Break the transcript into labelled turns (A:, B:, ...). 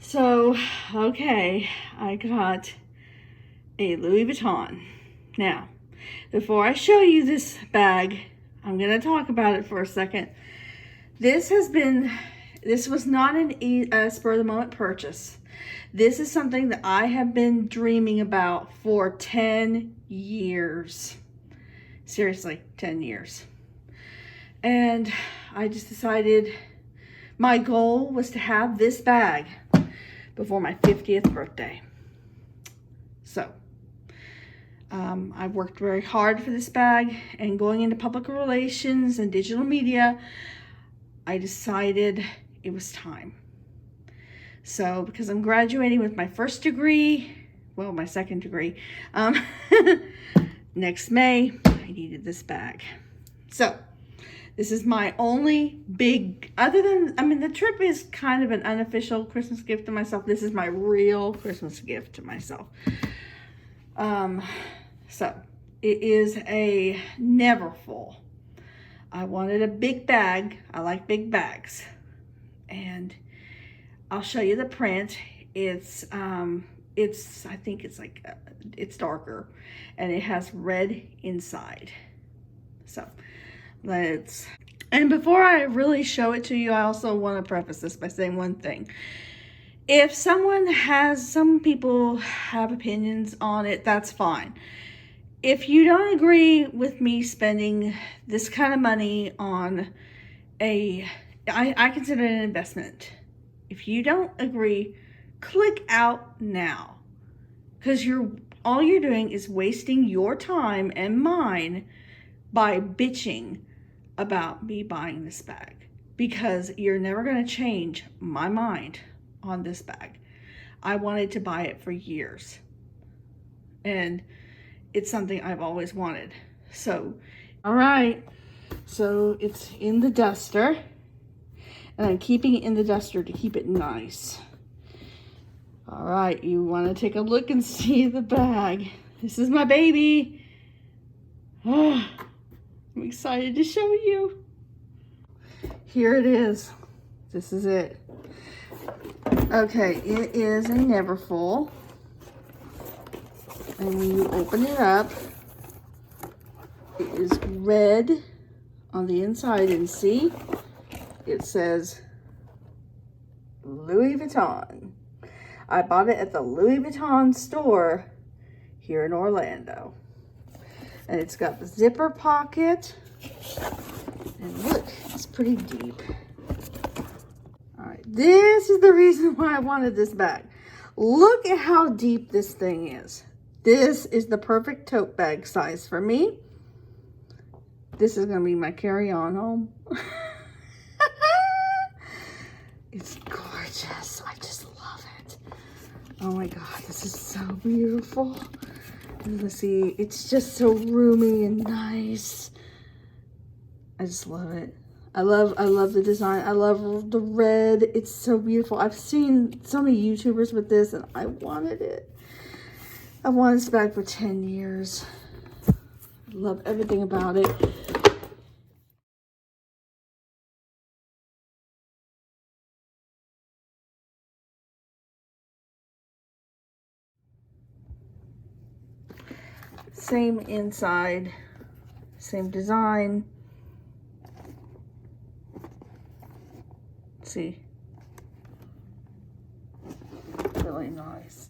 A: So, okay, I got a Louis Vuitton. Now, before I show you this bag, I'm going to talk about it for a second. This was not a spur of the moment purchase. This is something that I have been dreaming about for 10 years. Seriously, 10 years. And I just decided my goal was to have this bag before my 50th birthday. So, I worked very hard for this bag, and going into public relations and digital media, I decided it was time. So, because I'm graduating with my first degree, well, my second degree, next May, I needed this bag. So, this is my only big, the trip is kind of an unofficial Christmas gift to myself. This is my real Christmas gift to myself. So it is a Neverfull. I wanted a big bag. I like big bags. And I'll show you the print. It's darker, and it has red inside. So and before I really show it to you, I also want to preface this by saying one thing. If some people have opinions on it, that's fine. If you don't agree with me spending this kind of money on I consider it an investment. If you don't agree, click out now. Because all you're doing is wasting your time and mine by bitching about me buying this bag, because you're never going to change my mind on this bag. I wanted to buy it for years, and it's something I've always wanted. So, all right, so it's in the duster, and I'm keeping it in the duster to keep it nice. All right, you want to take a look and see the bag. This is my baby. I'm excited to show you. Here it is. This is it. Okay, it is a Neverfull. And when you open it up, it is red on the inside. And see, it says Louis Vuitton. I bought it at the Louis Vuitton store here in Orlando. And it's got the zipper pocket. And look, it's pretty deep. All right, this is the reason why I wanted this bag. Look at how deep this thing is. This is the perfect tote bag size for me. This is going to be my carry-on home. It's gorgeous. I just love it. Oh my God, this is so beautiful. Let's see, it's just so roomy and nice. I just love it. I love the design. I love the red. It's so beautiful. I've seen so many YouTubers with this, and I wanted it. I wanted this bag for 10 years. I love everything about it. Same inside, same design. See, really nice.